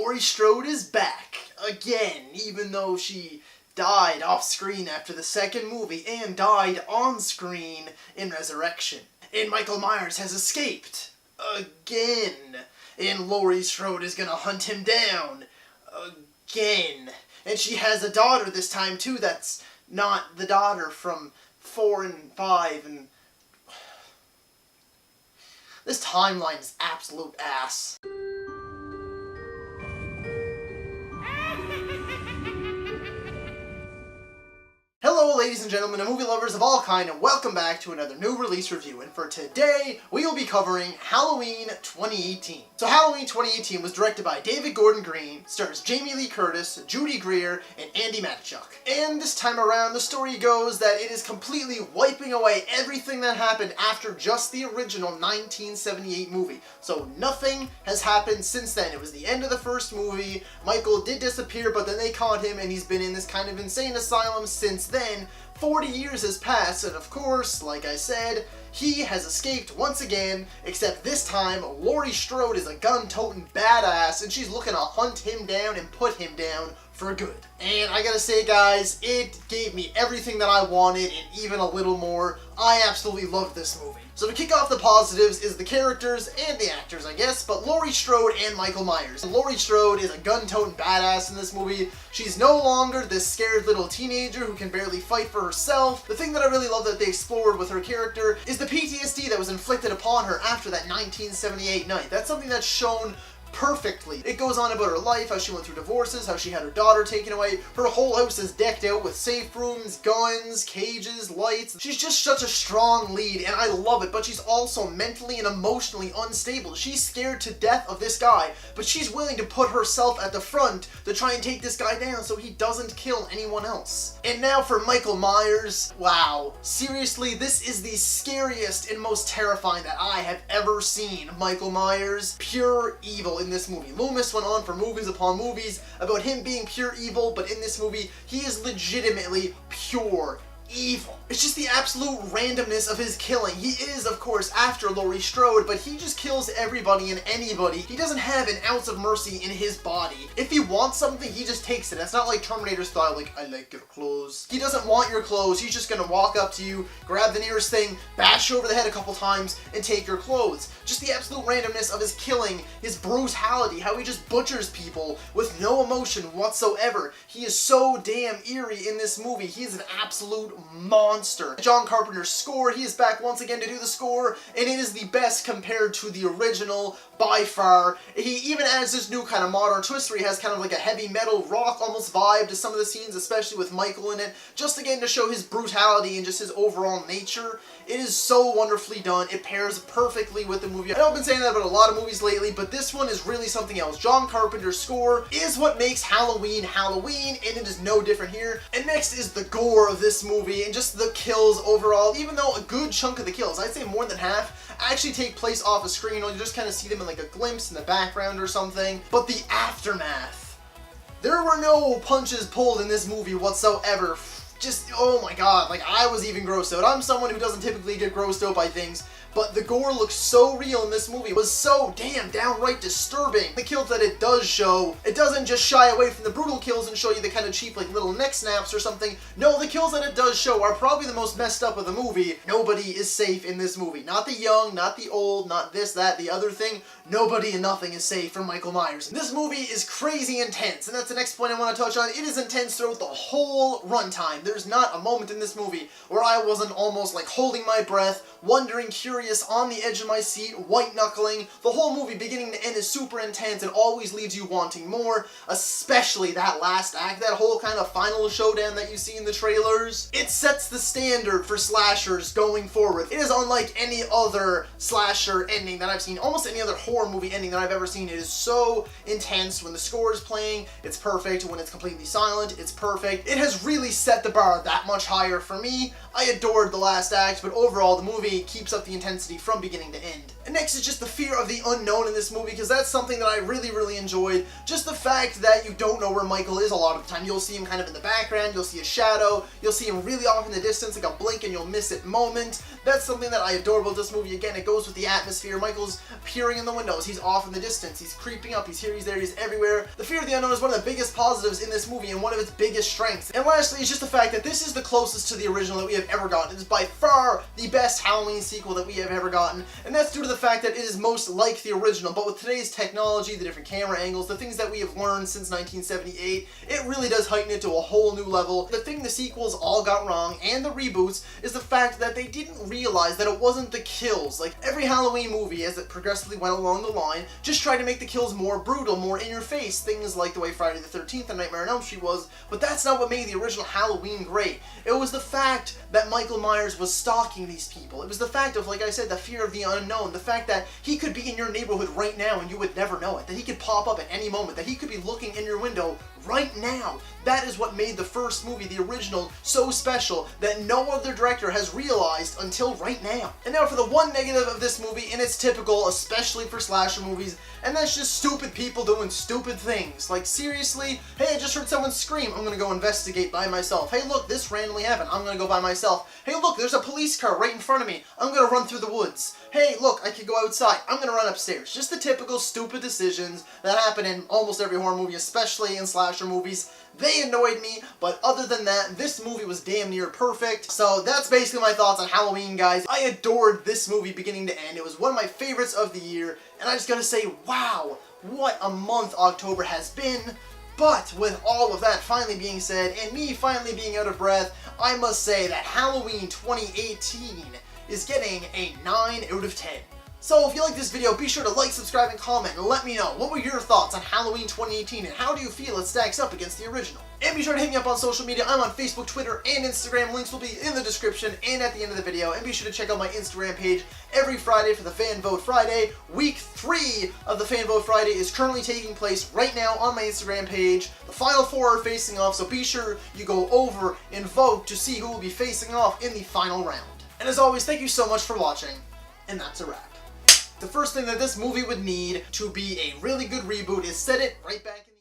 Laurie Strode is back again, even though she died off screen after the second movie and died on screen in Resurrection. And Michael Myers has escaped again. And Laurie Strode is gonna hunt him down again. And she has a daughter this time too that's not the daughter from 4 and 5 and... This timeline is absolute ass. Hello ladies and gentlemen and movie lovers of all kind, and welcome back to another new release review. And for today, we will be covering Halloween 2018. So Halloween 2018 was directed by David Gordon Green, stars Jamie Lee Curtis, Judy Greer, and Andi Matichak. And this time around, the story goes that it is completely wiping away everything that happened after just the original 1978 movie. So nothing has happened since then. It was the end of the first movie. Michael did disappear, but then they caught him, and he's been in this kind of insane asylum since then. 40 years has passed, and of course, like I said, he has escaped once again, except this time, Laurie Strode is a gun-toting badass, and she's looking to hunt him down and put him down for good. And I gotta say guys, it gave me everything that I wanted and even a little more. I absolutely loved this movie. So to kick off the positives is the characters and the actors, I guess, but Laurie Strode and Michael Myers. And Laurie Strode is a gun-toting badass in this movie. She's no longer this scared little teenager who can barely fight for herself. The thing that I really love that they explored with her character is the PTSD that was inflicted upon her after that 1978 night. That's something that's shown perfectly. It goes on about her life, how she went through divorces, how she had her daughter taken away. Her whole house is decked out with safe rooms, guns, cages, lights. She's just such a strong lead, and I love it, but she's also mentally and emotionally unstable. She's scared to death of this guy, but she's willing to put herself at the front to try and take this guy down so he doesn't kill anyone else. And now for Michael Myers. Wow. Seriously, this is the scariest and most terrifying that I have ever seen. Michael Myers, pure evil in this movie. Loomis went on for movies upon movies about him being pure evil, but in this movie, he is legitimately pure evil. It's just the absolute randomness of his killing. He is, of course, after Laurie Strode, but he just kills everybody and anybody. He doesn't have an ounce of mercy in his body. If he wants something, he just takes it. It's not like Terminator style, like, I like your clothes. He doesn't want your clothes. He's just gonna walk up to you, grab the nearest thing, bash you over the head a couple times, and take your clothes. Just the absolute randomness of his killing, his brutality, how he just butchers people with no emotion whatsoever. He is so damn eerie in this movie. He is an absolute monster. John Carpenter's score, he is back once again to do the score, and it is the best compared to the original by far. He even adds this new kind of modern twist where he has kind of like a heavy metal rock almost vibe to some of the scenes, especially with Michael in it, just again to show his brutality and just his overall nature. It is so wonderfully done. It pairs perfectly with the movie. I know I've been saying that about a lot of movies lately, but this one is really something else. John Carpenter's score is what makes Halloween Halloween, and it is no different here. And next is the gore of this movie and just the kills overall, even though a good chunk of the kills, I'd say more than half, actually take place off a screen, or you just kind of see them in like a glimpse in the background or something. But the aftermath. There were no punches pulled in this movie whatsoever. Just, oh my god, like I was even grossed out. I'm someone who doesn't typically get grossed out by things, but the gore looks so real in this movie. It was so damn downright disturbing. The kills that it does show, it doesn't just shy away from the brutal kills and show you the kind of cheap like little neck snaps or something. No, the kills that it does show are probably the most messed up of the movie. Nobody is safe in this movie. Not the young, not the old, not this, that, the other thing. Nobody and nothing is safe from Michael Myers. This movie is crazy intense, and that's the next point I want to touch on. It is intense throughout the whole runtime. There's not a moment in this movie where I wasn't almost like holding my breath, wondering, curious, on the edge of my seat, white-knuckling. The whole movie, beginning to end, is super intense and always leaves you wanting more, especially that last act, that whole kind of final showdown that you see in the trailers. It sets the standard for slashers going forward. It is unlike any other slasher ending that I've seen, almost any other horror movie ending that I've ever seen. It is so intense. When the score is playing, it's perfect. When it's completely silent, it's perfect. It has really set the bar that much higher for me. I adored the last act, but overall the movie keeps up the intensity from beginning to end. And next is just the fear of the unknown in this movie, because that's something that I really enjoyed. Just the fact that you don't know where Michael is a lot of the time. You'll see him kind of in the background, you'll see a shadow, you'll see him really off in the distance, like a blink and you'll miss it moment. That's something that I adore about this movie. Again, it goes with the atmosphere. Michael's peering in the window windows, he's off in the distance, he's creeping up, he's here, he's there, he's everywhere. The fear of the unknown is one of the biggest positives in this movie and one of its biggest strengths. And lastly, it's just the fact that this is the closest to the original that we have ever gotten. It is by far the best Halloween sequel that we have ever gotten, and that's due to the fact that it is most like the original, but with today's technology, the different camera angles, the things that we have learned since 1978, it really does heighten it to a whole new level. The thing the sequels all got wrong, and the reboots, is the fact that they didn't realize that it wasn't the kills. Like, every Halloween movie, as it progressively went along the line, just tried to make the kills more brutal, more in your face, things like the way Friday the 13th and Nightmare on Elm Street was, but that's not what made the original Halloween great. It was the fact that Michael Myers was stalking these people. It was the fact of, like I said, the fear of the unknown, the fact that he could be in your neighborhood right now and you would never know it, that he could pop up at any moment, that he could be looking in your window right now. That is what made the first movie, the original, so special that no other director has realized until right now. And now for the one negative of this movie, and it's typical, especially for slasher movies, and that's just stupid people doing stupid things. Like, seriously? Hey, I just heard someone scream. I'm gonna go investigate by myself. Hey, look, this randomly happened. I'm gonna go by myself. Hey, look, there's a police car right in front of me. I'm gonna run through the woods. Hey, look, I could go outside. I'm gonna run upstairs. Just the typical stupid decisions that happen in almost every horror movie, especially in slasher movies. They annoyed me, but other than that, this movie was damn near perfect. So that's basically my thoughts on Halloween, guys. I adored this movie beginning to end. It was one of my favorites of the year, and I just gotta say, wow, what a month October has been. But with all of that finally being said, and me finally being out of breath, I must say that Halloween 2018 is getting a 9 out of 10. So if you like this video, be sure to like, subscribe, and comment, and let me know what were your thoughts on Halloween 2018, and how do you feel it stacks up against the original. And be sure to hit me up on social media. I'm on Facebook, Twitter, and Instagram. Links will be in the description and at the end of the video. And be sure to check out my Instagram page every Friday for the Fan Vote Friday. Week 3 of the Fan Vote Friday is currently taking place right now on my Instagram page. The final 4 are facing off, so be sure you go over and vote to see who will be facing off in the final round. And as always, thank you so much for watching, and that's a wrap. The first thing that this movie would need to be a really good reboot is set it right back in